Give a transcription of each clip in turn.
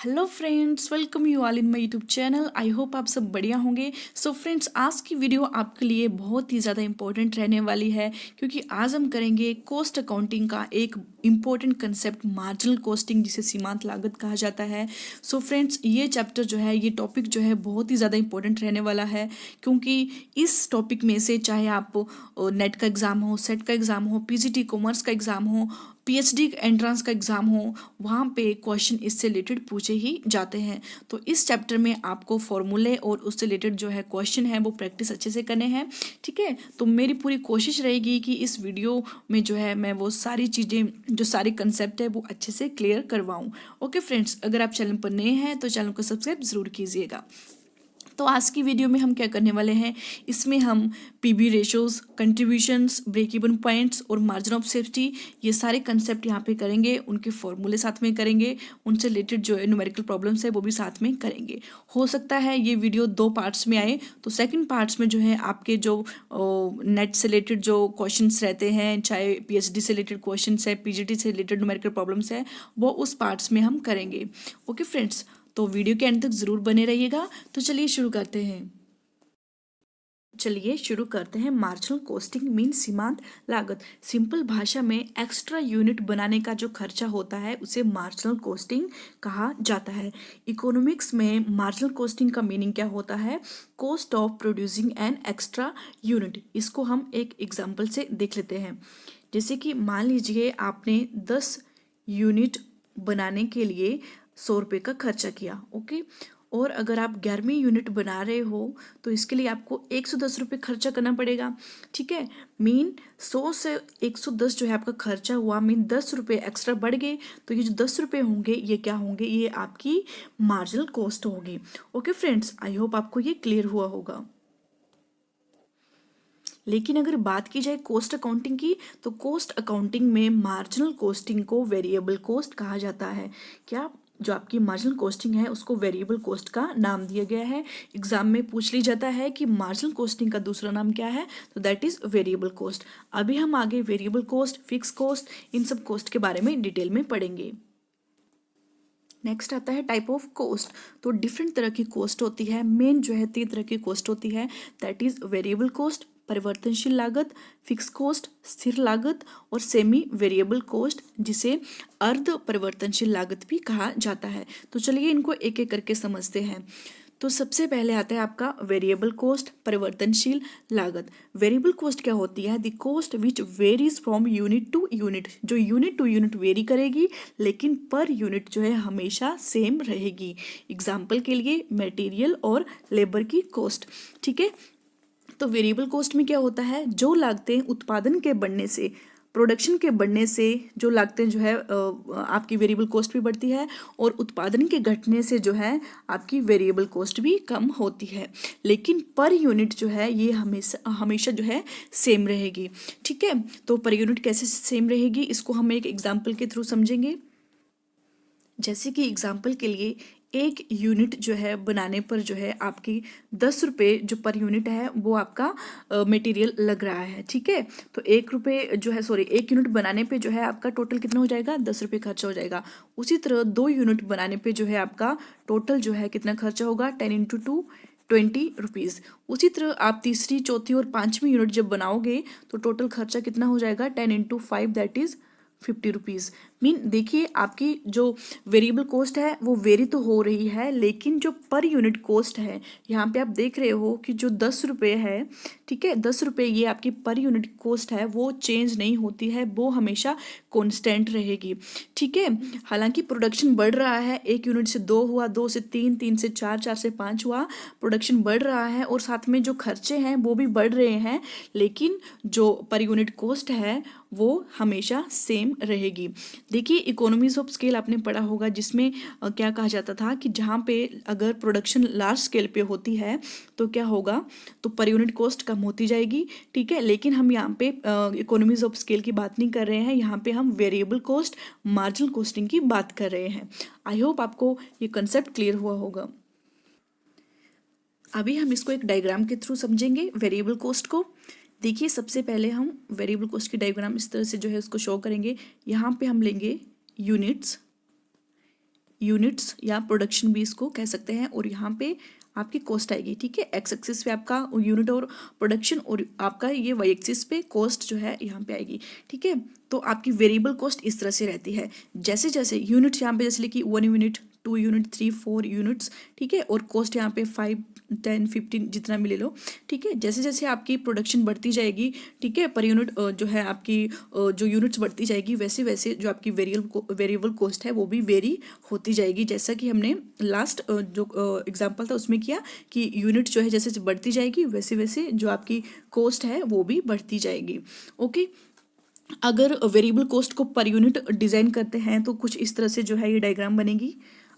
Hello friends, welcome you all in my YouTube channel. I hope आप सब बढ़िया होंगे। सो फ्रेंड्स, आज की वीडियो आपके लिए बहुत ही ज़्यादा इंपॉर्टेंट रहने वाली है, क्योंकि आज हम करेंगे कॉस्ट अकाउंटिंग का एक इम्पॉर्टेंट कंसेप्ट, मार्जिनल कॉस्टिंग, जिसे सीमांत लागत कहा जाता है। सो फ्रेंड्स, ये चैप्टर जो है, ये टॉपिक जो है बहुत ही ज़्यादा इंपॉर्टेंट रहने वाला है, क्योंकि इस टॉपिक में से चाहे आप नेट का एग्ज़ाम हो, सेट का एग्ज़ाम हो, पीजीटी कॉमर्स का एग्ज़ाम हो, पीएचडी एंट्रेंस का एग्ज़ाम हो, वहाँ पे क्वेश्चन इससे रिलेटेड पूछे ही जाते हैं। तो इस चैप्टर में आपको फॉर्मूले और उससे रिलेटेड जो है क्वेश्चन है वो प्रैक्टिस अच्छे से करने हैं। ठीक है, तो मेरी पूरी कोशिश रहेगी कि इस वीडियो में जो है मैं वो सारी चीज़ें, जो सारे कंसेप्ट है वो अच्छे से क्लियर करवाऊँ। ओके फ्रेंड्स, अगर आप चैनल पर नए हैं तो चैनल को सब्सक्राइब ज़रूर कीजिएगा। तो आज की वीडियो में हम क्या करने वाले हैं, इसमें हम PB ratios, contributions, break even points और मार्जिन ऑफ सेफ्टी, ये सारे कंसेप्ट यहाँ पे करेंगे। उनके फॉर्मूले साथ में करेंगे, उनसे रिलेटेड जो है न्यूमेरिकल प्रॉब्लम्स है वो भी साथ में करेंगे। हो सकता है ये वीडियो 2 पार्ट्स में आए, तो सेकंड पार्ट्स में जो है आपके जो नेट से रिलेटेड जो क्वेश्चंस रहते हैं, चाहे पीएचडी से रिलेटेड क्वेश्चंस है, पीजीटी से रिलेटेड न्यूमेरिकल प्रॉब्लम्स है, वो उस पार्ट्स में हम करेंगे। ओके फ्रेंड्स, तो वीडियो के अंत तक ज़रूर बने रहिएगा। तो चलिए शुरू करते हैं। मार्जिनल कॉस्टिंग मीन सीमांत लागत। सिंपल भाषा में एक्स्ट्रा यूनिट बनाने का जो खर्चा होता है उसे मार्जिनल कॉस्टिंग कहा जाता है। इकोनॉमिक्स में मार्जिनल कॉस्टिंग का मीनिंग क्या होता है? Cost of producing an extra unit. इसको हम एक एग्जाम्पल से देख लेते हैं। जैसे कि मान लीजिए आपने 10 यूनिट बनाने के लिए 100 रुपये का खर्चा किया। ओके, और अगर आप 11वीं यूनिट बना रहे हो तो इसके लिए आपको 110 रुपये खर्चा करना पड़ेगा। ठीक है, मीन 100 से 110 जो है आपका खर्चा हुआ, मीन 10 रुपये एक्स्ट्रा बढ़ गए। तो ये जो 10 रुपये होंगे ये क्या होंगे? ये आपकी मार्जिनल कॉस्ट होगी। ओके फ्रेंड्स, आई होप आपको ये क्लियर हुआ होगा। लेकिन अगर बात की जाए कॉस्ट अकाउंटिंग की, तो कॉस्ट अकाउंटिंग में मार्जिनल कॉस्टिंग को वेरिएबल कॉस्ट कहा जाता है। क्या? जो आपकी मार्जिनल कॉस्टिंग है उसको वेरिएबल कॉस्ट का नाम दिया गया है। एग्जाम में पूछ ली जाता है कि मार्जिनल कॉस्टिंग का दूसरा नाम क्या है, तो दैट इज वेरिएबल कॉस्ट। अभी हम आगे वेरिएबल कॉस्ट, फिक्स कॉस्ट, इन सब कॉस्ट के बारे में डिटेल में पढ़ेंगे। नेक्स्ट आता है टाइप ऑफ कॉस्ट। तो डिफरेंट तरह की कॉस्ट होती है। मेन जो है 3 तरह की कॉस्ट होती है, दैट इज वेरिएबल कॉस्ट, परिवर्तनशील लागत, फिक्स कॉस्ट, स्थिर लागत, और सेमी वेरिएबल कॉस्ट, जिसे अर्ध परिवर्तनशील लागत भी कहा जाता है। तो चलिए इनको एक एक करके समझते हैं। तो सबसे पहले आता है आपका वेरिएबल कॉस्ट, परिवर्तनशील लागत। वेरिएबल कॉस्ट क्या होती है? The cost which varies from unit to unit. जो यूनिट टू यूनिट वेरी करेगी, लेकिन पर यूनिट जो है हमेशा सेम रहेगी। एग्जाम्पल के लिए मटेरियल और लेबर की कॉस्ट। ठीक है, तो वेरिएबल कॉस्ट में क्या होता है? जो लागतें उत्पादन के बढ़ने से, प्रोडक्शन के बढ़ने से जो लागतें जो है आपकी वेरिएबल कॉस्ट भी बढ़ती है, और उत्पादन के घटने से जो है आपकी वेरिएबल कॉस्ट भी कम होती है। लेकिन पर यूनिट जो है ये हमेशा हमेशा जो है सेम रहेगी। ठीक है, तो पर यूनिट कैसे सेम रहेगी, इसको हम एक एग्जाम्पल के थ्रू समझेंगे। जैसे कि एग्जाम्पल के लिए 1 यूनिट जो है बनाने पर जो है आपकी 10 रुपये जो पर यूनिट है वो आपका मटेरियल लग रहा है। ठीक है, तो 1 रुपये जो है, सॉरी, 1 यूनिट बनाने पे जो है आपका टोटल कितना हो जाएगा? 10 रुपये खर्चा हो जाएगा। उसी तरह 2 यूनिट बनाने पे जो है आपका टोटल जो है कितना खर्चा होगा? 10 इंटू 2 20 रुपीज़। उसी तरह आप तीसरी, चौथी और 5वीं यूनिट जब बनाओगे तो टोटल खर्चा कितना हो जाएगा? 10 into 5 that is 50 rupees. Mean देखिए, आपकी जो वेरिएबल कॉस्ट है वो वेरी तो हो रही है, लेकिन जो पर यूनिट कॉस्ट है, यहाँ पे आप देख रहे हो कि जो 10 रुपये है, ठीक है, 10 रुपये ये आपकी पर यूनिट कॉस्ट है, वो चेंज नहीं होती है, वो हमेशा कॉन्स्टेंट रहेगी। ठीक है, हालांकि प्रोडक्शन बढ़ रहा है, 1 यूनिट से 2 हुआ, 2 से 3, 3 से 4, 4 से 5 हुआ, प्रोडक्शन बढ़ रहा है, और साथ में जो खर्चे हैं वो भी बढ़ रहे हैं, लेकिन जो पर यूनिट कॉस्ट है वो हमेशा सेम रहेगी। देखिए, इकोनॉमीज ऑफ स्केल आपने पढ़ा होगा, जिसमें क्या कहा जाता था कि जहाँ पे अगर प्रोडक्शन लार्ज स्केल पे होती है तो क्या होगा? तो पर यूनिट कॉस्ट कम होती जाएगी। ठीक है, लेकिन हम यहाँ पे इकोनॉमीज ऑफ स्केल की बात नहीं कर रहे हैं, यहाँ पे हम वेरिएबल कॉस्ट, मार्जिनल कॉस्टिंग की बात कर रहे हैं। आई होप आपको ये कंसेप्ट क्लियर हुआ होगा। अभी हम इसको एक डायग्राम के थ्रू समझेंगे, वेरिएबल कॉस्ट को। देखिए, सबसे पहले हम वेरिएबल कॉस्ट की डायग्राम इस तरह से जो है उसको शो करेंगे। यहाँ पे हम लेंगे यूनिट्स, यूनिट्स या प्रोडक्शन भी इसको कह सकते हैं, और यहाँ पे आपकी कॉस्ट आएगी। ठीक है, एक्स एक्सिस पे आपका यूनिट और प्रोडक्शन, और आपका ये वाई एक्सिस पे कॉस्ट जो है यहाँ पे आएगी। ठीक है, तो आपकी वेरिएबल कॉस्ट इस तरह से रहती है। जैसे जैसे यूनिट्स यहाँ पे जैसे लिखी 1 यूनिट, 2 यूनिट, 3, 4 यूनिट्स, ठीक है, और कॉस्ट यहाँ पे 5, 10, 15 जितना भी ले लो। ठीक है, जैसे जैसे आपकी प्रोडक्शन बढ़ती जाएगी, ठीक है, पर यूनिट जो है आपकी जो यूनिट्स बढ़ती जाएगी, वैसे वैसे जो आपकी वेरिएबल कॉस्ट है वो भी वेरी होती जाएगी। जैसा कि हमने लास्ट जो एग्जांपल था उसमें किया कि यूनिट जो है जैसे जैसे बढ़ती जाएगी वैसे वैसे जो आपकी कॉस्ट है वो भी बढ़ती जाएगी। ओके, अगर वेरिएबल कॉस्ट को पर यूनिट डिज़ाइन करते हैं तो कुछ इस तरह से जो है ये डायग्राम बनेगी।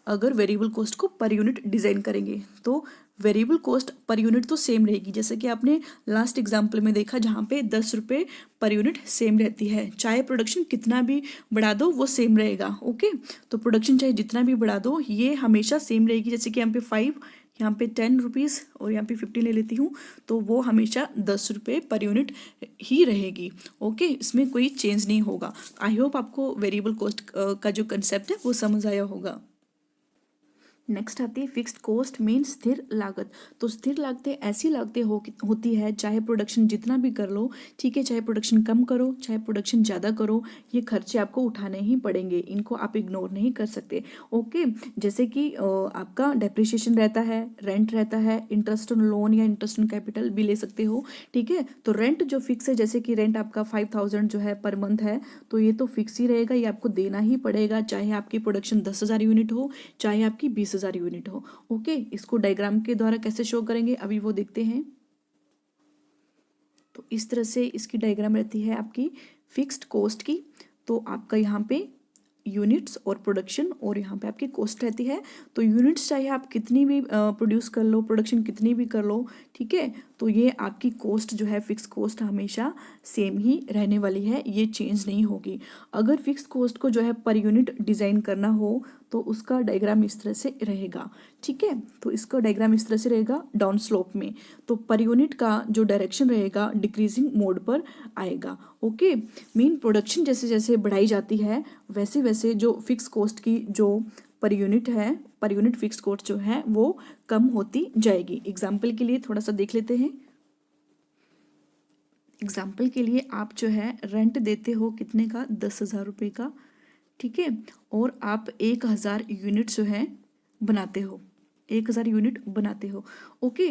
अगर वेरिएबल कॉस्ट को पर यूनिट डिज़ाइन करेंगे तो वेरिएबल कॉस्ट पर यूनिट तो सेम रहेगी, जैसे कि आपने लास्ट एग्जाम्पल में देखा जहाँ पे 10 रुपये पर यूनिट सेम रहती है। चाहे प्रोडक्शन कितना भी बढ़ा दो वो सेम रहेगा। ओके, तो प्रोडक्शन चाहे जितना भी बढ़ा दो ये हमेशा सेम रहेगी। जैसे कि यहाँ पे 5, यहाँ पे 10 रुपीज़ और यहाँ पे 15 ले लेती हूँ, तो वो हमेशा 10 रुपये पर यूनिट ही रहेगी। ओके, इसमें कोई चेंज नहीं होगा। आई होप आपको वेरिएबल कॉस्ट का जो कंसेप्ट है वो समझ आया होगा। नेक्स्ट आती है फिक्स्ड कॉस्ट मीन्स स्थिर लागत। तो स्थिर लागतें ऐसी लागतें होती है चाहे प्रोडक्शन जितना भी कर लो, ठीक है, चाहे प्रोडक्शन कम करो चाहे प्रोडक्शन ज़्यादा करो, ये खर्चे आपको उठाने ही पड़ेंगे, इनको आप इग्नोर नहीं कर सकते। ओके, जैसे कि आपका डेप्रिसिएशन रहता है, रेंट रहता है, इंटरेस्ट ऑन लोन या इंटरेस्ट ऑन कैपिटल भी ले सकते हो। ठीक है, तो रेंट जो फिक्स है, जैसे कि रेंट आपका 5000 जो है पर मंथ है, तो ये तो फिक्स ही रहेगा, ये आपको देना ही पड़ेगा, चाहे आपकी प्रोडक्शन 10,000 यूनिट हो चाहे आपकी 20,000 यूनिट हो। ओके, इसको डायग्राम के द्वारा कैसे शो करेंगे अभी वो देखते हैं। तो इस तरह से इसकी डायग्राम रहती है आपकी फिक्स्ड कॉस्ट की। तो आपका यहाँ पे यूनिट्स और प्रोडक्शन और यहाँ पे आपकी कॉस्ट रहती है। तो यूनिट्स चाहे आप कितनी भी प्रोड्यूस कर लो, प्रोडक्शन कितनी भी कर लो, ठीक है, तो ये आपकी कॉस्ट जो है फिक्स कॉस्ट हमेशा सेम ही रहने वाली है, ये चेंज नहीं होगी। अगर फिक्स कॉस्ट को जो है पर यूनिट डिज़ाइन करना हो तो उसका डायग्राम इस तरह से रहेगा। ठीक है, तो इसका डायग्राम इस तरह से रहेगा डाउन स्लोप में। तो पर यूनिट का जो डायरेक्शन रहेगा डिक्रीजिंग मोड पर आएगा। ओके, मीन प्रोडक्शन जैसे जैसे बढ़ाई जाती है वैसे वैसे जो फिक्स कॉस्ट की जो पर यूनिट है, पर यूनिट फिक्स कॉस्ट जो है वो कम होती जाएगी। एग्जाम्पल के लिए थोड़ा सा देख लेते हैं। एग्जाम्पल के लिए आप जो है रेंट देते हो कितने का, 10,000 रुपये का, ठीक है, और आप 1,000 यूनिट जो है बनाते हो, 1,000 यूनिट बनाते हो। ओके,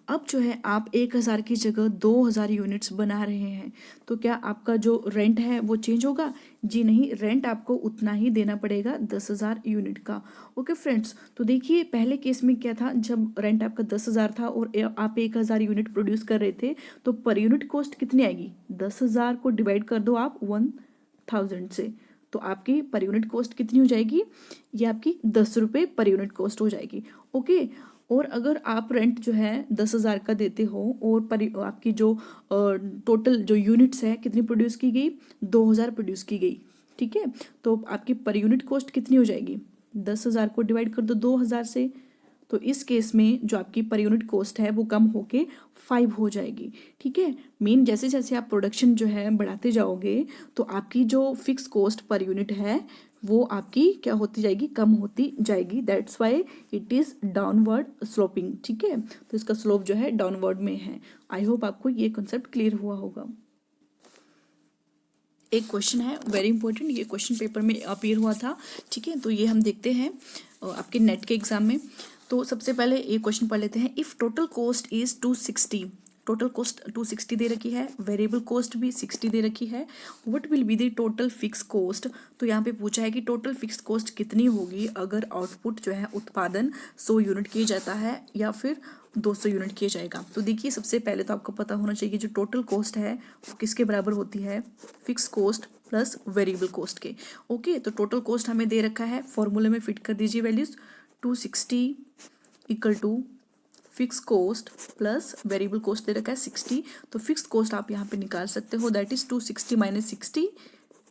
अब जो है आप 1,000 की जगह 2,000 यूनिट्स बना रहे हैं, तो क्या आपका जो रेंट है वो चेंज होगा? जी नहीं, रेंट आपको उतना ही देना पड़ेगा 10,000 यूनिट का। ओके फ्रेंड्स, तो देखिए पहले केस में क्या था, जब रेंट आपका 10,000 था और आप 1,000 यूनिट प्रोड्यूस कर रहे थे, तो पर यूनिट कॉस्ट कितनी आएगी? 10,000 को डिवाइड कर दो आप 1,000 से, तो आपकी पर यूनिट कॉस्ट कितनी हो जाएगी? ये आपकी 10 रुपये पर यूनिट कॉस्ट हो जाएगी। ओके, और अगर आप रेंट जो है 10,000 का देते हो और आपकी जो टोटल जो यूनिट्स है कितनी प्रोड्यूस की गई? 2,000 प्रोड्यूस की गई। ठीक है, तो आपकी पर यूनिट कॉस्ट कितनी हो जाएगी? 10,000 को डिवाइड कर दो 2,000 से, तो इस केस में जो आपकी पर यूनिट कॉस्ट है वो कम होके 5 हो जाएगी। ठीक है, मीन जैसे जैसे आप प्रोडक्शन जो है बढ़ाते जाओगे तो आपकी जो फिक्स कॉस्ट पर यूनिट है वो आपकी क्या होती जाएगी? कम होती जाएगी। That's why it is downward sloping. ठीक है, तो इसका स्लोप जो है डाउनवर्ड में है। आई होप आपको ये कॉन्सेप्ट क्लियर हुआ होगा। एक क्वेश्चन है वेरी इंपॉर्टेंट, ये क्वेश्चन पेपर में अपीयर हुआ था। ठीक है, तो ये हम देखते हैं आपके नेट के एग्जाम में। तो सबसे पहले ये क्वेश्चन पढ़ लेते हैं। If total cost is 260, total cost 260 दे रखी है, वेरिएबल कॉस्ट भी 60 दे रखी है, what will be the total fix cost? तो यहाँ पे पूछा है कि टोटल फिक्स कॉस्ट कितनी होगी अगर आउटपुट जो है उत्पादन 100 यूनिट किया जाता है या फिर 200 यूनिट किया जाएगा। तो देखिए सबसे पहले तो आपको पता होना चाहिए जो टोटल कॉस्ट है वो किसके बराबर होती है? Fix cost plus variable cost के। ओके, तो टोटल कॉस्ट हमें दे रखा है, फॉर्मूले में फिट कर दीजिए values. 260 equal to fix cost plus variable cost दे रखा है 60, तो फिक्स कॉस्ट आप यहाँ पे निकाल सकते हो, दैट इज 260 माइनस 60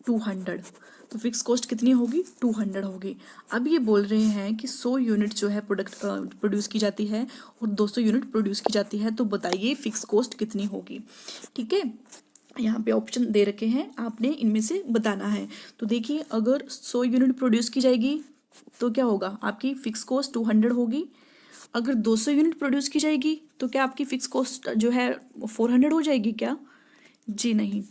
200। तो फिक्स कॉस्ट कितनी होगी? 200 होगी। अब ये बोल रहे हैं कि 100 यूनिट जो है प्रोड्यूस की जाती है और 200 यूनिट प्रोड्यूस की जाती है, तो बताइए फिक्स कॉस्ट कितनी होगी। ठीक है, यहाँ पे ऑप्शन दे रखे हैं, आपने इनमें से बताना है। तो देखिए अगर 100 यूनिट प्रोड्यूस की जाएगी तो क्या होगा, आपकी फिक्स कॉस्ट 200 होगी। अगर 200 यूनिट प्रोड्यूस की जाएगी तो क्या आपकी फिक्स कॉस्ट जो है 400 हो जाएगी क्या? जी नहीं,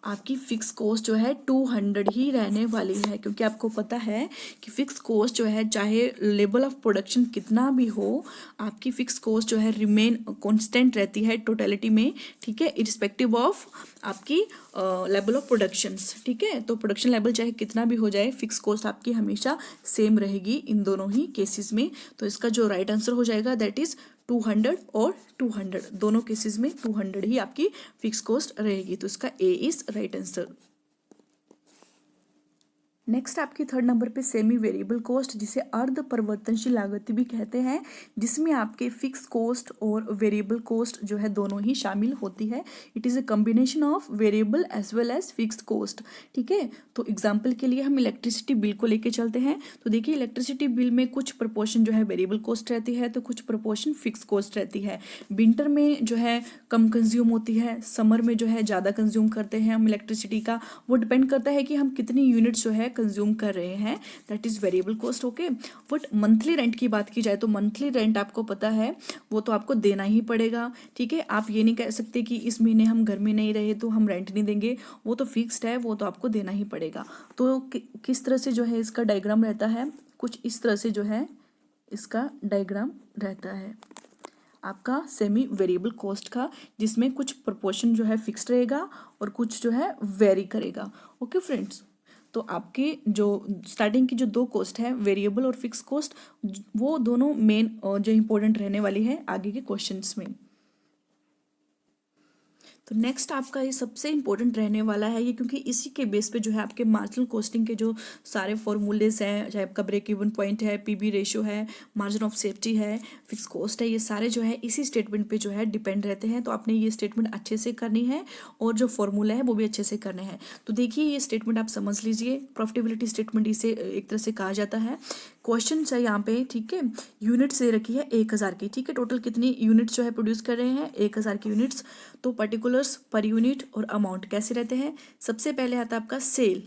आपकी फिक्स कॉस्ट जो है 200 ही रहने वाली है, क्योंकि आपको पता है कि फिक्स कॉस्ट जो है चाहे लेवल ऑफ प्रोडक्शन कितना भी हो, आपकी फिक्स कॉस्ट जो है रिमेन कांस्टेंट रहती है टोटलिटी में, ठीक है, इरिस्पेक्टिव ऑफ आपकी लेवल ऑफ प्रोडक्शंस, ठीक है। तो प्रोडक्शन लेवल चाहे कितना भी हो जाए, फिक्स कॉस्ट आपकी हमेशा सेम रहेगी इन दोनों ही केसेस में। तो इसका जो राइट आंसर हो जाएगा दैट इज 200 और 200, दोनों केसेस में 200 ही आपकी फिक्स कॉस्ट रहेगी। तो इसका A is right answer. Next आपकी थर्ड नंबर पे सेमी वेरिएबल कॉस्ट, जिसे अर्ध परिवर्तनशील लागत भी कहते हैं, जिसमें आपके फिक्स कॉस्ट और वेरिएबल कॉस्ट जो है दोनों ही शामिल होती है। It is a combination of variable as well as fixed cost, ठीक है। तो एग्जांपल के लिए हम इलेक्ट्रिसिटी बिल को लेके चलते हैं। तो देखिए इलेक्ट्रिसिटी बिल में कुछ प्रोपोर्शन जो है वेरिएबल कॉस्ट रहती है, तो कुछ प्रोपोर्शन फिक्स कॉस्ट रहती है। विंटर में जो है कम कंज्यूम होती है, समर में जो है ज़्यादा कंज्यूम करते हैं हम इलेक्ट्रिसिटी का। वो डिपेंड करता है कि हम कितनी यूनिट्स जो है कंज्यूम कर रहे हैं, that is variable cost, okay. But monthly rent की बात की जाए तो मंथली रेंट आपको पता है वो तो आपको देना ही पड़ेगा, ठीक है। आप ये नहीं कह सकते कि इस महीने हम घर में नहीं रहे तो हम रेंट नहीं देंगे, वो तो फिक्स्ड है, वो तो आपको देना ही पड़ेगा। तो किस तरह से जो है इसका डायग्राम रहता है, कुछ इस तरह से जो है इसका डायग्राम रहता है आपका सेमी वेरिएबल कॉस्ट का, जिसमें कुछ प्रोपोर्शन जो है फिक्स्ड रहेगा और कुछ जो है वेरी करेगा, ओके फ्रेंड्स। तो आपके जो स्टार्टिंग की जो दो कॉस्ट है वेरिएबल और फिक्स कॉस्ट, वो दोनों मेन जो इम्पोर्टेंट रहने वाली है आगे के क्वेश्चंस में। तो नेक्स्ट आपका ये सबसे इंपॉर्टेंट रहने वाला है ये, क्योंकि इसी के बेस पे जो है आपके मार्जिनल कॉस्टिंग के जो सारे फॉर्मूलेस हैं, चाहे आपका ब्रेक इवन पॉइंट है, पीबी रेशियो है, मार्जिन ऑफ सेफ्टी है, फिक्स कॉस्ट है, ये सारे जो है इसी स्टेटमेंट पे जो है डिपेंड रहते हैं। तो आपने ये स्टेटमेंट अच्छे से करनी है और जो फॉर्मूला है वो भी अच्छे से करने हैं। तो देखिए ये स्टेटमेंट आप समझ लीजिए, प्रॉफिटेबिलिटी स्टेटमेंट इसे एक तरह से कहा जाता है। क्वेश्चन है यहाँ पे, ठीक है, यूनिट्स दे रखी है 1000 की, ठीक है। टोटल कितनी यूनिट्स जो है प्रोड्यूस कर रहे हैं, 1000 की यूनिट्स। तो पर्टिकुलर्स पर यूनिट और अमाउंट कैसे रहते हैं, सबसे पहले आता है आपका सेल।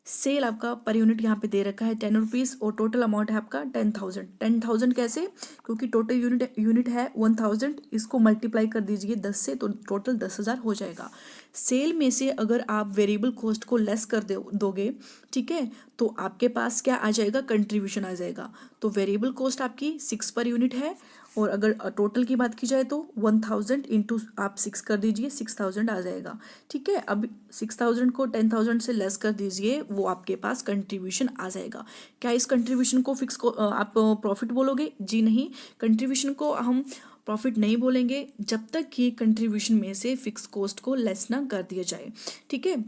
सेल आपका पर यूनिट यहाँ पे दे रखा है 10 रुपीज़ और टोटल अमाउंट है आपका 10,000। 10,000 कैसे, क्योंकि टोटल यूनिट है 1000, इसको मल्टीप्लाई कर दीजिए 10 से, तो टोटल 10,000 हो जाएगा। सेल में से अगर आप वेरिएबल कॉस्ट को लेस कर दोगे, ठीक है, तो आपके पास क्या आ जाएगा, कंट्रीब्यूशन आ जाएगा। तो वेरिएबल कॉस्ट आपकी 6 पर यूनिट है, और अगर टोटल की बात की जाए तो 1000 इंटू आप 6 कर दीजिए, 6000 आ जाएगा, ठीक है। अब 6000 को 10,000 से लेस कर दीजिए, वो आपके पास कंट्रीब्यूशन आ जाएगा। क्या इस कंट्रीब्यूशन को फिक्स को आप प्रॉफिट बोलोगे? जी नहीं, कंट्रीब्यूशन को हम प्रॉफिट नहीं बोलेंगे जब तक कि कंट्रीब्यूशन में से फिक्स कॉस्ट को लेस ना कर दिया जाए, ठीक है।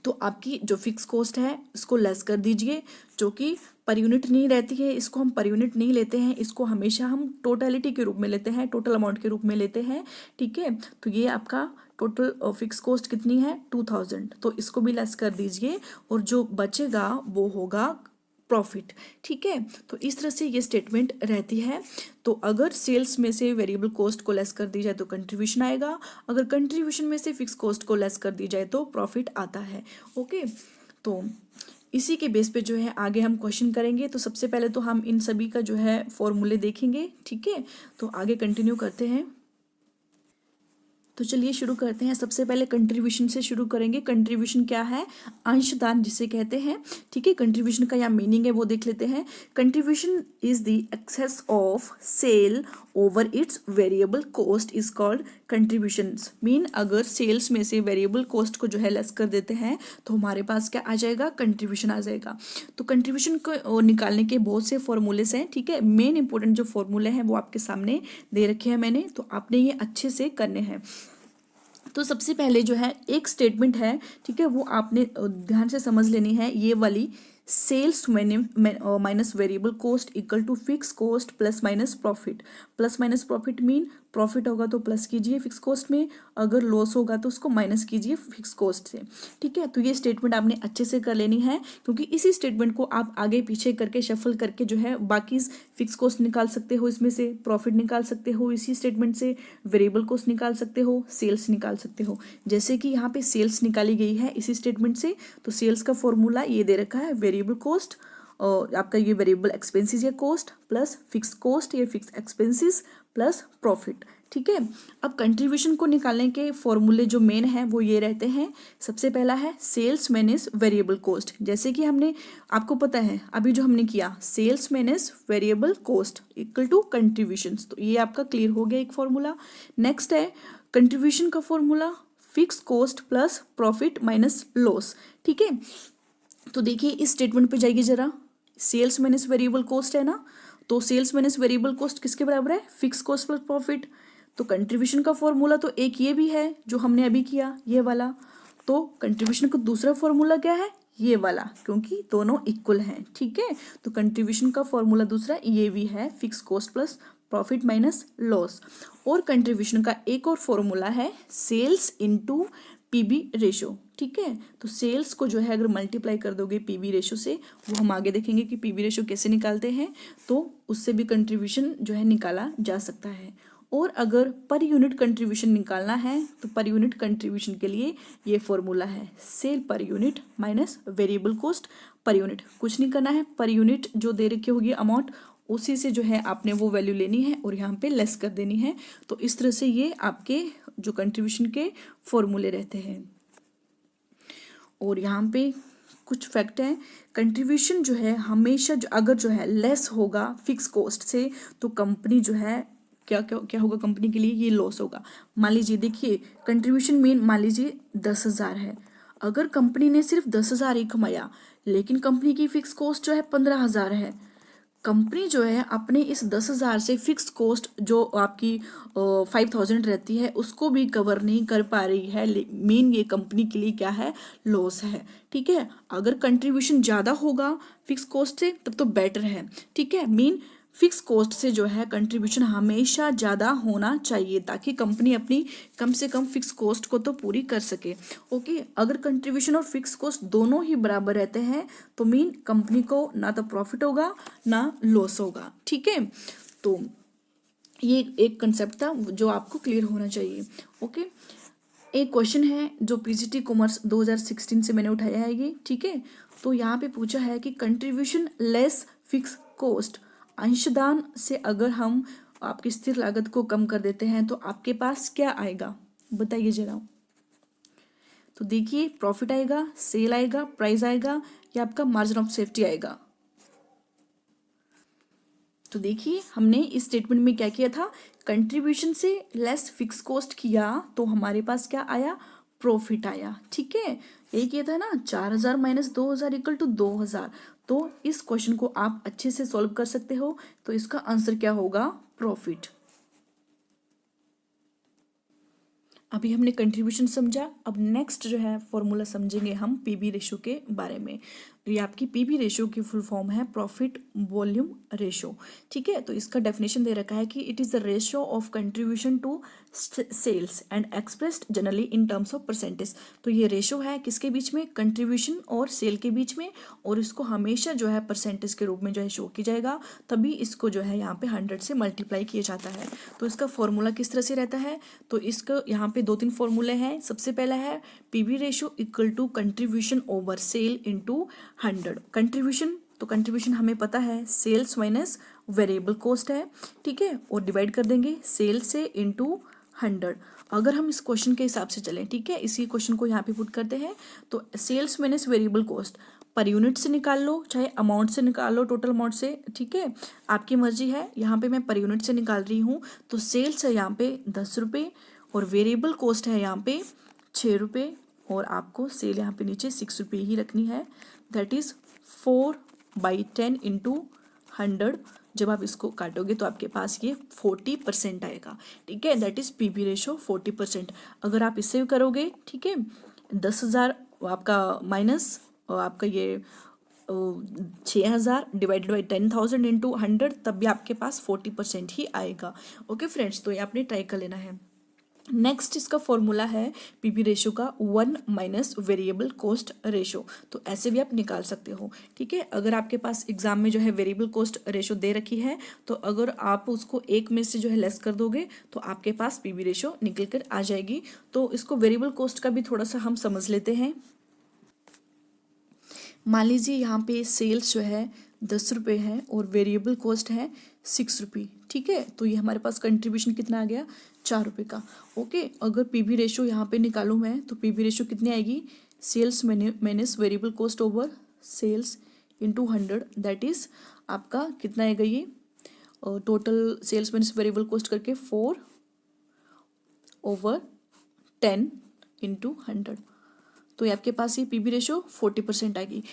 तो आपकी जो फिक्स कॉस्ट है इसको लेस कर दीजिए, जो कि पर यूनिट नहीं रहती है, इसको हम पर यूनिट नहीं लेते हैं, इसको हमेशा हम टोटलिटी के रूप में लेते हैं, टोटल अमाउंट के रूप में लेते हैं, ठीक है। तो ये आपका टोटल फिक्स कॉस्ट कितनी है, 2000, तो इसको भी लेस कर दीजिए और जो बचेगा वो होगा प्रॉफिट, ठीक है। तो इस तरह से ये स्टेटमेंट रहती है। तो अगर सेल्स में से वेरिएबल कॉस्ट को लेस कर दी जाए तो कंट्रीब्यूशन आएगा, अगर कंट्रीब्यूशन में से फिक्स कॉस्ट को लेस कर दी जाए तो प्रॉफिट आता है, ओके। तो इसी के बेस पे जो है आगे हम क्वेश्चन करेंगे। तो सबसे पहले तो हम इन सभी का जो है फॉर्मूले देखेंगे, ठीक है। तो आगे कंटिन्यू करते हैं। तो चलिए शुरू करते हैं। सबसे पहले कंट्रीब्यूशन से शुरू करेंगे। कंट्रीब्यूशन क्या है, अंशदान जिसे कहते हैं, ठीक है। कंट्रीब्यूशन का यहाँ मीनिंग है वो देख लेते हैं। Contribution is the excess of sale over its variable cost is called contribution. Mean अगर सेल्स में से वेरिएबल कॉस्ट को जो है लेस कर देते हैं तो हमारे पास क्या आ जाएगा, कंट्रीब्यूशन आ जाएगा। तो कंट्रीब्यूशन को निकालने के बहुत से फॉर्मूलेस हैं, ठीक है। मेन इंपॉर्टेंट जो फॉर्मूले हैं वो आपके सामने दे रखे हैं मैंने, तो आपने ये अच्छे से करने हैं। तो सबसे पहले जो है एक स्टेटमेंट है, ठीक है, वो आपने ध्यान से समझ लेनी है, ये वाली, sales minus variable cost equal to fix cost plus minus profit. Plus minus profit mean profit होगा तो प्लस कीजिए फिक्स कॉस्ट में, अगर लॉस होगा तो उसको माइनस कीजिए फिक्स कॉस्ट से, ठीक है। तो ये स्टेटमेंट आपने अच्छे से कर लेनी है, क्योंकि इसी स्टेटमेंट को आप आगे पीछे करके शफल करके जो है बाकी फिक्स कॉस्ट निकाल सकते हो, इसमें से प्रॉफिट निकाल सकते हो, इसी स्टेटमेंट से वेरिएबल कॉस्ट निकाल सकते हो, सेल्स निकाल सकते हो। जैसे कि यहाँ पे सेल्स निकाली गई है इसी स्टेटमेंट से, तो सेल्स का फॉर्मूला ये दे रखा है, वेरिएबल कॉस्ट आपका ये वेरिएबल एक्सपेंसेस या कॉस्ट प्लस फिक्स कॉस्ट या फिक्स एक्सपेंसेस प्लस प्रॉफिट। ठीक है, अब कंट्रीब्यूशन को निकालने के फॉर्मूले जो मेन है वो ये रहते हैं। सबसे पहला है सेल्स माइनस वेरिएबल कॉस्ट, जैसे कि हमने आपको पता है अभी जो हमने किया sales minus variable cost equal to contribution, तो ये आपका क्लियर हो गया एक फॉर्मूला। नेक्स्ट है कंट्रीब्यूशन का formula fix cost plus profit minus loss. ठीक है, तो देखिए इस स्टेटमेंट पे जाइए जरा, सेल्स माइनस वेरिएबल कॉस्ट है ना, तो सेल्स माइनस वेरिएबल कॉस्ट किसके बराबर है, फिक्स कॉस्ट प्लस प्रॉफिट। तो कंट्रीब्यूशन का फॉर्मूला तो एक ये भी है जो हमने अभी किया ये वाला, तो कंट्रीब्यूशन का दूसरा फॉर्मूला क्या है, ये वाला, क्योंकि दोनों इक्वल हैं। ठीक है, तो कंट्रीब्यूशन का फॉर्मूला दूसरा ये भी है fix cost plus profit minus loss. और कंट्रीब्यूशन का एक और फॉर्मूला है सेल्स इनटू पीबी रेशो। ठीक है, तो सेल्स को जो है अगर मल्टीप्लाई कर दोगे पीबी रेशो से, वो हम आगे देखेंगे कि पीबी रेशो कैसे निकालते हैं, तो उससे भी कंट्रीब्यूशन जो है निकाला जा सकता है। और अगर पर यूनिट कंट्रीब्यूशन निकालना है तो पर यूनिट कंट्रीब्यूशन के लिए ये फॉर्मूला है sale per unit minus variable cost per unit. कुछ नहीं करना है, पर यूनिट जो दे रखी होगी अमाउंट उसी से जो है आपने वो वैल्यू लेनी है और यहाँ पे लेस कर देनी है। तो इस तरह से ये आपके जो कंट्रीब्यूशन के फॉर्मूले रहते हैं। और यहाँ पे कुछ फैक्ट हैं, कंट्रीब्यूशन जो है हमेशा अगर जो है लेस होगा फिक्स कॉस्ट से तो कंपनी जो है क्या क्या क्या होगा, कंपनी के लिए ये लॉस होगा। मान लीजिए देखिए कंट्रीब्यूशन मेन मान लीजिए 10,000 है, अगर कंपनी ने सिर्फ 10,000 ही कमाया लेकिन कंपनी की फिक्स कॉस्ट जो है 15,000 है, कंपनी जो है अपने इस 10,000 से फिक्स कॉस्ट जो आपकी 5,000 रहती है उसको भी कवर नहीं कर पा रही है, मेन ये कंपनी के लिए क्या है, लॉस है। ठीक है, अगर कंट्रीब्यूशन ज़्यादा होगा फिक्स कॉस्ट से तब तो बेटर है। ठीक है, मेन फिक्स कॉस्ट से जो है कंट्रीब्यूशन हमेशा ज़्यादा होना चाहिए ताकि कंपनी अपनी कम से कम फिक्स कॉस्ट को तो पूरी कर सके। ओके, अगर कंट्रीब्यूशन और फिक्स कॉस्ट दोनों ही बराबर रहते हैं तो मीन कंपनी को ना तो प्रॉफिट होगा ना लॉस होगा। ठीक है, तो ये एक कंसेप्ट था जो आपको क्लियर होना चाहिए। ओके, एक क्वेश्चन है जो पीजीटी कॉमर्स 2016 से मैंने उठाया है ये। ठीक है, तो यहाँ पे पूछा है कि कंट्रीब्यूशन लेस फिक्स कॉस्ट, अंशदान से अगर हम आपकी स्थिर लागत को कम कर देते हैं तो आपके पास क्या आएगा, बताइए जरा। तो देखिए प्रॉफिट आएगा, सेल आएगा, प्राइस आएगा या आपका मार्जिन ऑफ सेफ्टी आएगा। तो देखिए हमने इस स्टेटमेंट में क्या किया था, कंट्रीब्यूशन से लेस फिक्स कॉस्ट किया तो हमारे पास क्या आया, प्रॉफिट आया। ठीक है, यही किया था ना, 4,000 माइनस 2,000 इक्वल टू 2,000। तो इस क्वेश्चन को आप अच्छे से सॉल्व कर सकते हो, तो इसका आंसर क्या होगा, प्रॉफिट। अभी हमने कंट्रीब्यूशन समझा, अब नेक्स्ट जो है फॉर्मूला समझेंगे हम पीबी रेशो के बारे में। ये आपकी पीबी रेशो की फुल फॉर्म है प्रॉफिट वॉल्यूम रेशो। ठीक है, तो इसका डेफिनेशन दे रखा है कि it is the ratio of contribution to sales and expressed generally in terms of percentage. तो ये रेशो है किसके बीच में, कंट्रीब्यूशन और सेल के बीच में, और इसको हमेशा जो है परसेंटेज के रूप में जो है शो किया जाएगा, तभी इसको जो है यहाँ पे 100 से मल्टीप्लाई किया जाता है। तो इसका फॉर्मूला किस तरह से रहता है, तो इसका यहाँ पे 2-3 फॉर्मूले हैं। सबसे पहला है PB ratio equal to contribution over sale into 100। Contribution, तो कंट्रीब्यूशन हमें पता है सेल्स माइनस वेरिएबल कॉस्ट है। ठीक है, और डिवाइड कर देंगे सेल से इंटू 100। अगर हम इस क्वेश्चन के हिसाब से चलें, ठीक है, इसी क्वेश्चन को यहाँ पे पुट करते हैं, तो sales minus variable cost per unit से निकाल लो चाहे अमाउंट से निकाल लो, टोटल अमाउंट से, ठीक है, आपकी मर्जी है। यहाँ पे मैं पर यूनिट से निकाल रही हूँ, तो सेल्स है यहाँ पे 10 रुपये और वेरिएबल कॉस्ट है यहाँ पे 6 रुपये, और आपको सेल यहाँ पे नीचे 6 रुपये ही रखनी है। That is 4/10 into 100। जब आप इसको काटोगे तो आपके पास ये 40% आएगा। ठीक है, दैट इज़ पीबी रेशो 40%। अगर आप इससे करोगे, ठीक है, 10,000 आपका माइनस और आपका ये 6,000 डिवाइडेड बाई 10,000 इंटू 100, तब भी आपके पास 40% ही आएगा। ओके फ्रेंड्स, तो ये आपने ट्राई कर लेना है। नेक्स्ट इसका फॉर्मूला है पीबी रेशो का 1 माइनस वेरिएबल कॉस्ट रेशो। तो ऐसे भी आप निकाल सकते हो। ठीक है, अगर आपके पास एग्जाम में जो है वेरिएबल कॉस्ट रेशो दे रखी है, तो अगर आप उसको एक में से जो है लेस कर दोगे तो आपके पास पीबी रेशो निकल कर आ जाएगी। तो इसको वेरिएबल कॉस्ट का भी थोड़ा सा हम समझ लेते हैं। मान लीजिए यहाँ पे सेल्स जो है 10 रुपये है और वेरिएबल कॉस्ट है 6 रुपये, ठीक है। तो ये हमारे पास कंट्रीब्यूशन कितना आ गया, 4 रुपये का। ओके, अगर पीवी रेशो यहाँ पे निकालूँ मैं तो पीवी रेशो कितनी आएगी, sales minus variable cost over sales into 100, that is आपका कितना आएगा ये, total sales minus variable cost करके 4/10 इंटू 100। तो ये आपके पास ये पीवी रेशो 40% आएगी।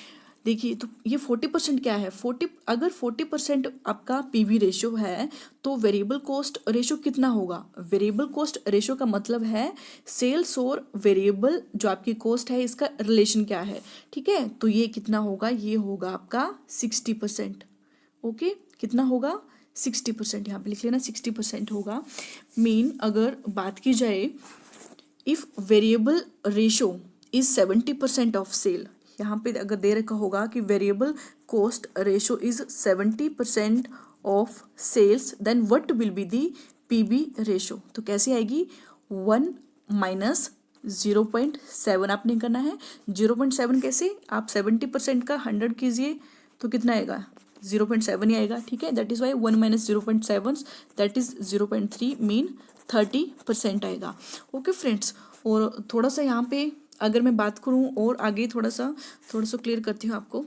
देखिए तो ये 40% क्या है, 40% आपका पीवी रेशो है तो वेरिएबल कॉस्ट रेशो कितना होगा, वेरिएबल कॉस्ट रेशो का मतलब है सेल्स और वेरिएबल जो आपकी कॉस्ट है इसका रिलेशन क्या है, ठीक है। तो ये कितना होगा, ये होगा आपका 60%। ओके, कितना होगा, 60%, यहाँ पे लिख लेना 60% होगा। मीन अगर बात की जाए if variable ratio is 70% of sale, यहाँ पे अगर दे रखा होगा कि variable cost ratio is 70% of sales, then what will be the PB ratio. तो कैसे आएगी, 1 माइनस 0.7 आपने करना है। 0.7 कैसे, आप 70% का 100 कीजिए तो कितना आएगा, 0.7 ही आएगा, ठीक है। That is why 1 minus 0.7 that is 0.3 mean 30% आएगा। ओके फ्रेंड्स, और थोड़ा सा यहाँ पे अगर मैं बात करूँ और आगे थोड़ा सा क्लियर करती हूँ आपको।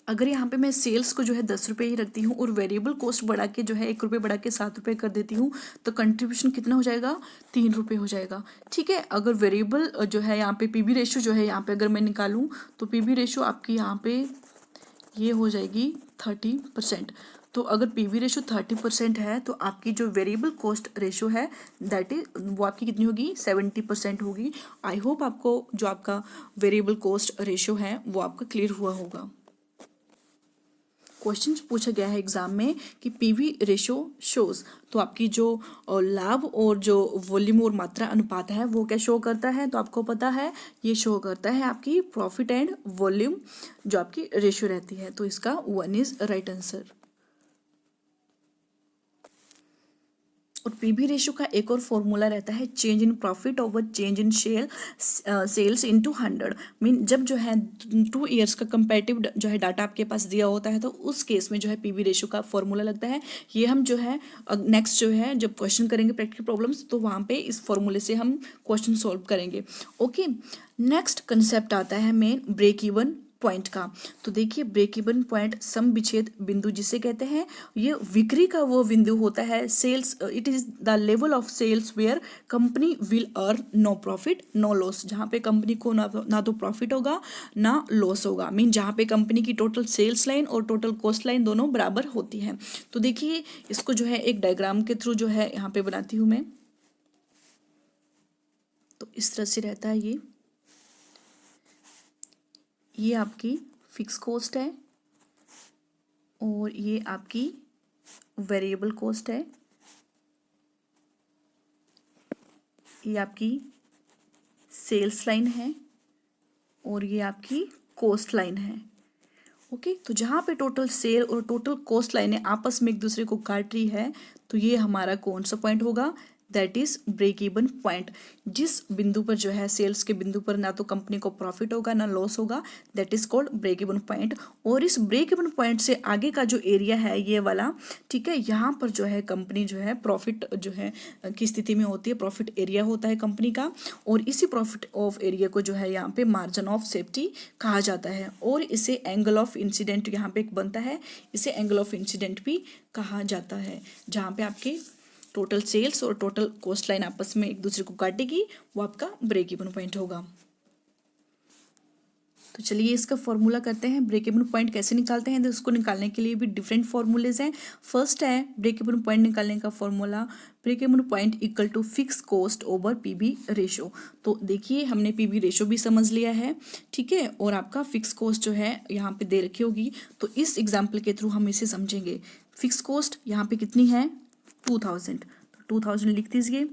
अगर यहाँ पे मैं सेल्स को जो है 10 रुपये ही रखती हूँ और वेरिएबल कॉस्ट बढ़ा के जो है 1 रुपये बढ़ा के 7 रुपये कर देती हूँ तो कंट्रीब्यूशन कितना हो जाएगा, 3 रुपये हो जाएगा, ठीक है। अगर वेरिएबल जो है यहाँ पे पीबी रेशो जो है यहाँ पे अगर मैं निकालूँ तो पीबी रेशो आपकी यहाँ पे ये हो जाएगी 30%। तो अगर पीवी रेशो 30% है तो आपकी जो वेरिएबल कॉस्ट रेशो है दैट इज वो आपकी कितनी होगी, 70% होगी। आई होप आपको जो आपका वेरिएबल कॉस्ट रेशो है वो आपका क्लियर हुआ होगा। क्वेश्चन पूछा गया है एग्जाम में कि पीवी रेशो शोज, तो आपकी जो लाभ और जो वॉल्यूम और मात्रा अनुपात है वो क्या शो करता है, तो आपको पता है ये शो करता है आपकी प्रॉफिट एंड वॉल्यूम जो आपकी रेशो रहती है। तो इसका 1 इज राइट आंसर। और पीवी रेशो का एक और फॉर्मूला रहता है change in profit over change in sales into 100। Mean जब जो है 2 ईयर्स का कंपेरेटिव जो है डाटा आपके पास दिया होता है तो उस केस में जो है पीवी रेशो का फॉर्मूला लगता है। ये हम जो है नेक्स्ट जो है जब क्वेश्चन करेंगे प्रैक्टिकल प्रॉब्लम्स तो वहाँ पे इस फॉर्मूले से हम क्वेश्चन सॉल्व करेंगे। ओके, नेक्स्ट कंसेप्ट आता है मेन ब्रेक इवन पॉइंट का। तो देखिए ब्रेक इवन पॉइंट सम विच्छेद बिंदु जिसे कहते हैं, ये बिक्री का वो बिंदु होता है, sales it is the level of sales where company will earn no profit no loss, जहाँ पे कंपनी को ना तो प्रॉफिट होगा ना लॉस होगा। मीन जहाँ पे कंपनी की टोटल सेल्स लाइन और टोटल कॉस्ट लाइन दोनों बराबर होती है। तो देखिए इसको जो है एक डायग्राम के थ्रू जो है यहाँ पे बनाती हूँ मैं। तो इस तरह से रहता है ये आपकी फिक्स कॉस्ट है और ये आपकी वेरिएबल कॉस्ट है, ये आपकी सेल्स लाइन है और ये आपकी कॉस्ट लाइन है। ओके, तो जहाँ पे टोटल सेल और टोटल कॉस्ट लाइनें आपस में एक दूसरे को काट रही है तो ये हमारा कौन सा पॉइंट होगा, that is break even point. जिस बिंदु पर जो है सेल्स के बिंदु पर ना तो कंपनी को प्रॉफिट होगा ना लॉस होगा, that is called break even point. और इस ब्रेक इवन पॉइंट से आगे का जो एरिया है ये वाला, ठीक है, यहाँ पर जो है कंपनी जो है प्रॉफिट जो है की स्थिति में होती है, प्रॉफिट एरिया होता है कंपनी का। और इसी प्रॉफिट ऑफ एरिया को जो है यहाँ पे मार्जिन ऑफ सेफ्टी कहा जाता है और इसे एंगल ऑफ इंसिडेंट यहाँ पे एक बनता है, इसे एंगल ऑफ इंसिडेंट भी कहा जाता है। जहाँ पे आपके टोटल सेल्स और टोटल कॉस्ट लाइन आपस में एक दूसरे को काटेगी वो आपका ब्रेक इवन पॉइंट होगा। तो चलिए इसका फॉर्मूला करते हैं, ब्रेक इवन पॉइंट कैसे निकालते हैं। तो इसको निकालने के लिए भी डिफरेंट फॉर्मूलेज हैं। फर्स्ट है ब्रेक इवन पॉइंट निकालने का formula, break even point equal to fix cost over PB ratio. तो देखिए हमने पीबी रेशो भी समझ लिया है, ठीक है, और आपका फिक्स कॉस्ट जो है यहाँ पे दे रखी होगी। तो इस एग्जाम्पल के थ्रू हम इसे समझेंगे। फिक्स कॉस्ट यहाँ पे कितनी है, 2000, तो 2000 लिख दीजिए।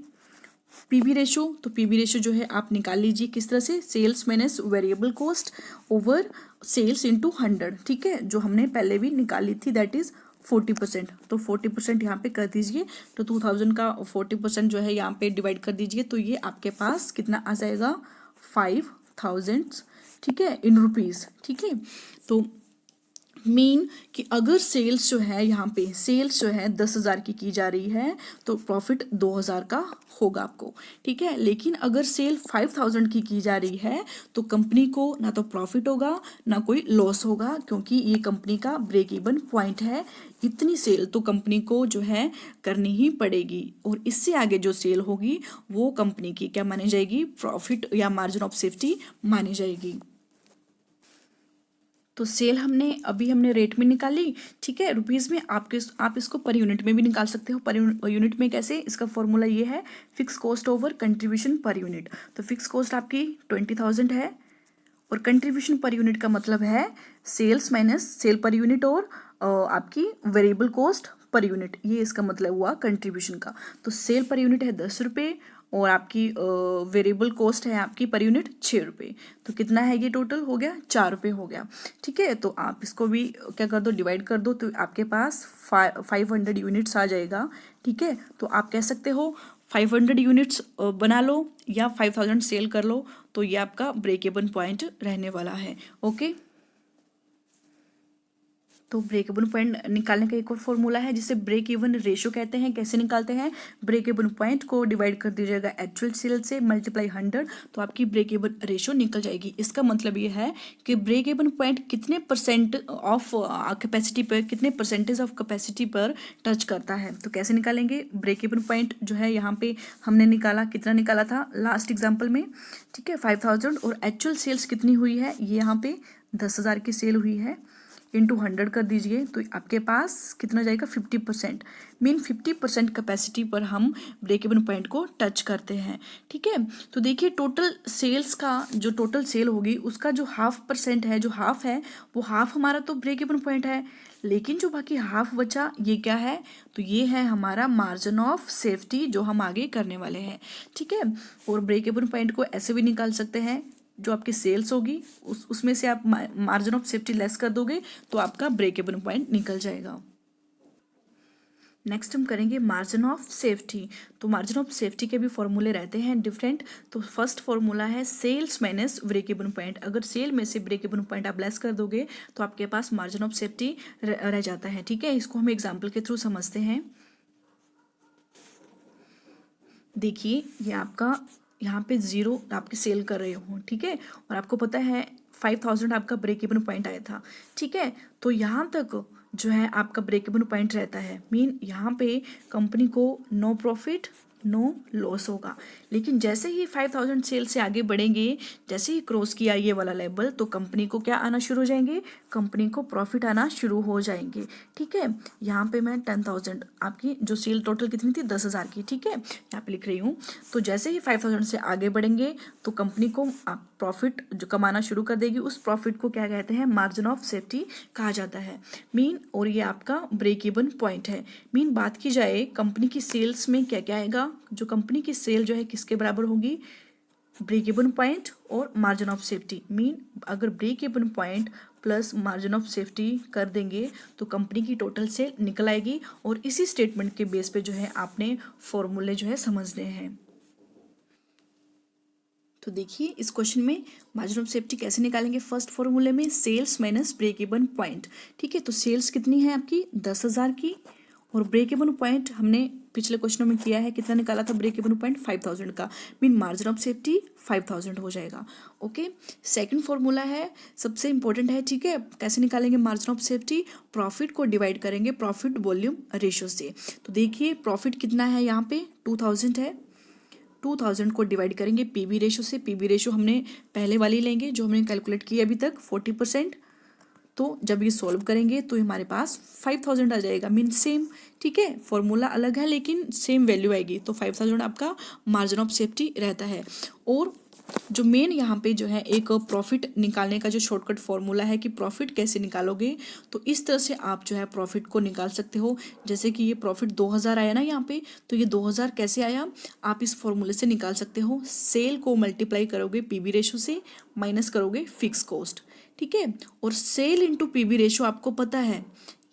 पीवी रेशो, तो पीवी रेशो जो है आप निकाल लीजिए किस तरह से, sales minus variable cost over sales into 100, ठीक है, जो हमने पहले भी निकाली थी दैट इज 40%। तो 40% यहाँ पे कर दीजिए, तो 2000 का 40% जो है यहाँ पे डिवाइड कर दीजिए तो ये आपके पास कितना आ जाएगा, 5000, ठीक है, इन रुपीज़, ठीक है। तो मीन कि अगर सेल्स जो है यहाँ पे सेल्स जो है 10,000 की जा रही है तो प्रॉफिट 2,000 का होगा आपको, ठीक है। लेकिन अगर सेल 5,000 की जा रही है तो कंपनी को ना तो प्रॉफिट होगा ना कोई लॉस होगा, क्योंकि ये कंपनी का ब्रेक इवन पॉइंट है। इतनी सेल तो कंपनी को जो है करनी ही पड़ेगी, और इससे आगे जो सेल होगी वो कंपनी की क्या मानी जाएगी, प्रॉफिट या मार्जिन ऑफ सेफ्टी मानी जाएगी। तो सेल हमने रेट में निकाली, ठीक है, रुपीज़ में। आप इसको पर यूनिट में भी निकाल सकते हो। पर यूनिट में कैसे, इसका फॉर्मूला ये है, fix cost over contribution per unit. तो फिक्स कॉस्ट आपकी 20,000 है, और कंट्रीब्यूशन पर यूनिट का मतलब है sales minus sale per unit और आपकी वेरिएबल कॉस्ट पर यूनिट, ये इसका मतलब हुआ कंट्रीब्यूशन का। तो सेल पर यूनिट है 10 रुपये, और आपकी वेरिएबल कॉस्ट है आपकी पर यूनिट 6 रुपये। तो कितना है ये, टोटल हो गया 4 रुपये हो गया, ठीक है। तो आप इसको भी क्या कर दो, डिवाइड कर दो, तो आपके पास 500 यूनिट्स आ जाएगा, ठीक है। तो आप कह सकते हो 500 यूनिट्स बना लो या 5,000 सेल कर लो, तो ये आपका ब्रेक इवन पॉइंट रहने वाला है, ओके। तो ब्रेक इवन पॉइंट निकालने का एक और फॉर्मूला है जिसे ब्रेक इवन रेशो कहते हैं। कैसे निकालते हैं, ब्रेक इवन पॉइंट को डिवाइड कर दीजिएगा एक्चुअल सेल से, मल्टीप्लाई 100, तो आपकी ब्रेक इवन रेशो निकल जाएगी। इसका मतलब ये है कि ब्रेक इवन पॉइंट कितने परसेंट ऑफ कैपेसिटी पर, कितने परसेंटेज ऑफ कैपेसिटी पर टच करता है। तो कैसे निकालेंगे, ब्रेक इवन पॉइंट जो है यहाँ पे हमने निकाला, कितना निकाला था लास्ट एग्जाम्पल में, ठीक है, 5,000, और एक्चुअल सेल्स कितनी हुई है, ये यहाँ पे 10,000 की सेल हुई है, इंटू 100 कर दीजिए, तो आपके पास कितना जाएगा, 50%। मीन 50% कैपेसिटी पर हम ब्रेक इवन पॉइंट को टच करते हैं, ठीक है। तो देखिए टोटल सेल्स का जो टोटल सेल होगी उसका जो 0.5% है, जो हाफ है, वो हाफ हमारा तो ब्रेक इवन पॉइंट है, लेकिन जो बाकी हाफ बचा ये क्या है, तो ये है हमारा मार्जिन ऑफ सेफ्टी जो हम आगे करने वाले हैं, ठीक है। और ब्रेक इवन पॉइंट को ऐसे भी निकाल सकते हैं, जो आपकी सेल्स होगी उसमें से आप मार्जिन ऑफ सेफ्टी लेस कर दोगे तो आपका ब्रेक इवन पॉइंट निकल जाएगा। नेक्स्ट हम करेंगे मार्जिन ऑफ सेफ्टी। तो मार्जिन ऑफ सेफ्टी के भी फॉर्मूले रहते हैं डिफरेंट। तो फर्स्ट फॉर्मूला है sales minus break even point. अगर सेल में से ब्रेक इवन पॉइंट आप लेस कर दोगे तो आपके पास मार्जिन ऑफ सेफ्टी रह जाता है, ठीक है। इसको हम एग्जाम्पल के थ्रू समझते हैं। देखिए ये आपका यहाँ पे 0 आपकी सेल कर रहे हो, ठीक है, और आपको पता है 5,000 आपका ब्रेक इवन पॉइंट आया था, ठीक है। तो यहाँ तक जो है आपका ब्रेक इवन पॉइंट रहता है, मीन यहाँ पे कंपनी को नो प्रॉफिट नो लॉस होगा। लेकिन जैसे ही 5,000 सेल से आगे बढ़ेंगे, जैसे ही क्रॉस किया ये वाला लेवल, तो कंपनी को क्या आना शुरू हो जाएंगे, कंपनी को प्रॉफिट आना शुरू हो जाएंगे, ठीक है। यहाँ पे मैं 10,000 आपकी जो सेल टोटल कितनी थी 10,000 की, ठीक है, यहाँ पे लिख रही हूँ। तो जैसे ही 5,000 से आगे बढ़ेंगे तो कंपनी को प्रॉफिट जो कमाना शुरू कर देगी, उस प्रॉफिट को क्या कहते हैं, मार्जिन ऑफ सेफ्टी कहा जाता है, मीन। और ये आपका ब्रेक इवन पॉइंट है, मीन। बात की जाए कंपनी की सेल्स में क्या क्या आएगा, जो कंपनी की सेल जो है किसके बराबर होगी, ब्रेक इवन पॉइंट और मार्जिन ऑफ सेफ्टी, मीन। अगर break even point plus margin of safety कर देंगे तो कंपनी की टोटल सेल निकल आएगी। और इसी स्टेटमेंट के बेस पे जो है आपने फॉर्मूले जो है समझने हैं। तो देखिए इस क्वेश्चन में मार्जिन ऑफ सेफ्टी कैसे निकालेंगे, फर्स्ट फॉर्मूले में sales minus break even point, ठीक है। तो सेल्स कितनी है आपकी 10,000 की, और ब्रेक इवन पॉइंट हमने पिछले क्वेश्चनों में किया है, कितना निकाला था ब्रेक इवन पॉइंट 5,000 का, मीन मार्जिन ऑफ सेफ्टी 5,000 हो जाएगा, ओके। सेकंड फॉर्मूला है, सबसे इंपॉर्टेंट है, ठीक है। कैसे निकालेंगे मार्जिन ऑफ सेफ्टी, प्रॉफिट को डिवाइड करेंगे प्रॉफिट वॉल्यूम रेशो से। तो देखिए प्रॉफिट कितना है, यहाँ पे 2,000 है, 2,000 को डिवाइड करेंगे पीबी रेशो से। पीबी रेशो हमने पहले वाली लेंगे जो हमने कैलकुलेट की अभी तक 40%। तो जब ये सॉल्व करेंगे तो हमारे पास 5,000 आ जाएगा, मीन सेम, ठीक है। फॉर्मूला अलग है लेकिन सेम वैल्यू आएगी। तो 5,000 आपका मार्जिन ऑफ सेफ्टी रहता है। और जो मेन यहाँ पे जो है एक प्रॉफिट निकालने का जो शॉर्टकट फॉर्मूला है कि प्रॉफिट कैसे निकालोगे, तो इस तरह से आप जो है प्रॉफिट को निकाल सकते हो। जैसे कि ये प्रॉफिट 2,000 आया ना यहाँ पे, तो ये 2,000 कैसे आया, आप इस फॉर्मूले से निकाल सकते हो। सेल को मल्टीप्लाई करोगे पीबी रेशो से, माइनस करोगे फिक्स कॉस्ट, ठीक है। और सेल इंटू पीबी रेशो आपको पता है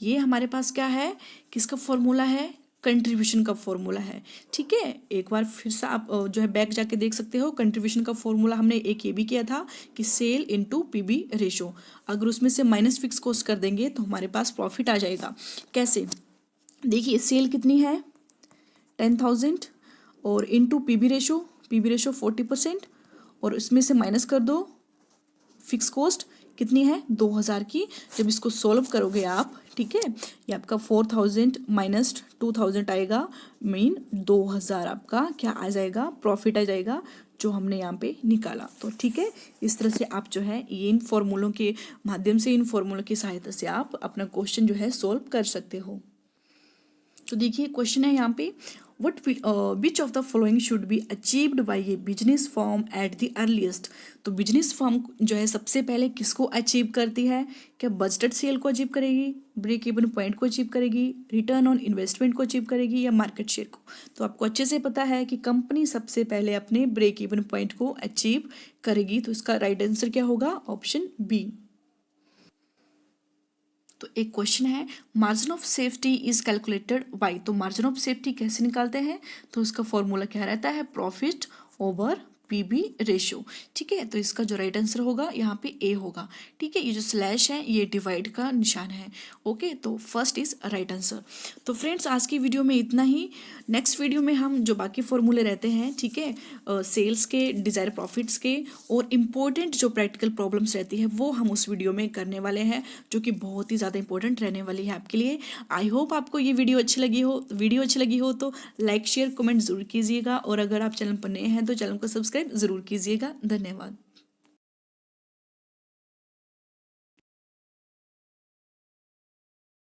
ये हमारे पास क्या है, किसका फॉर्मूला है, कंट्रीब्यूशन का फॉर्मूला है। ठीक है, एक बार फिर से आप जो है बैक जाके देख सकते हो। कंट्रीब्यूशन का फॉर्मूला हमने एक ये भी किया था कि सेल इनटू पीबी रेशो। अगर उसमें से माइनस फिक्स कॉस्ट कर देंगे तो हमारे पास प्रॉफिट आ जाएगा। कैसे, देखिए सेल कितनी है 10,000 और इनटू पीबी रेशो 40% और इसमें से माइनस कर दो फिक्स कॉस्ट कितनी है 2,000 की। जब इसको सॉल्व करोगे आप, ठीक है, ये आपका 4,000 माइनस 2,000 आएगा, मीन 2,000 आपका क्या आ जाएगा, प्रॉफिट आ जाएगा जो हमने यहाँ पे निकाला। तो ठीक है, इस तरह से आप जो है ये इन फॉर्मूलों के माध्यम से, इन फॉर्मूलों की सहायता से आप अपना क्वेश्चन जो है सॉल्व कर सकते हो। तो देखिए क्वेश्चन है यहाँ पे, which of the following should be achieved by A business firm at the earliest. तो बिजनेस फर्म जो है सबसे पहले किसको अचीव करती है, क्या बजटेड सेल को अचीव करेगी, ब्रेक इवन पॉइंट को अचीव करेगी, रिटर्न ऑन इन्वेस्टमेंट को अचीव करेगी, या मार्केट शेयर को। तो आपको अच्छे से पता है कि कंपनी सबसे पहले अपने ब्रेक इवन पॉइंट को अचीव करेगी। तो इसका राइट आंसर क्या होगा, ऑप्शन बी। तो एक क्वेश्चन है, margin of safety is calculated by. तो मार्जिन ऑफ सेफ्टी कैसे निकालते हैं, तो इसका फॉर्मूला क्या रहता है, प्रॉफिट ओवर पीबी रेशियो। ठीक है, तो इसका जो राइट आंसर होगा यहाँ पे ए होगा। ठीक है, ये जो स्लैश है ये डिवाइड का निशान है। ओके, तो फर्स्ट इज राइट आंसर। तो फ्रेंड्स आज की वीडियो में इतना ही। नेक्स्ट वीडियो में हम जो बाकी फॉर्मूले रहते हैं, ठीक है, सेल्स के, डिजायर प्रॉफिट्स के और इम्पोर्टेंट जो प्रैक्टिकल प्रॉब्लम्स रहती है वो हम उस वीडियो में करने वाले हैं, जो कि बहुत ही ज़्यादा इंपॉर्टेंट रहने वाली है आपके लिए। आई होप आपको ये वीडियो अच्छी लगी हो तो लाइक शेयर कमेंट जरूर कीजिएगा, और अगर आप चैनल पर नए हैं तो चैनल को सब्सक्राइब जरूर कीजिएगा। धन्यवाद।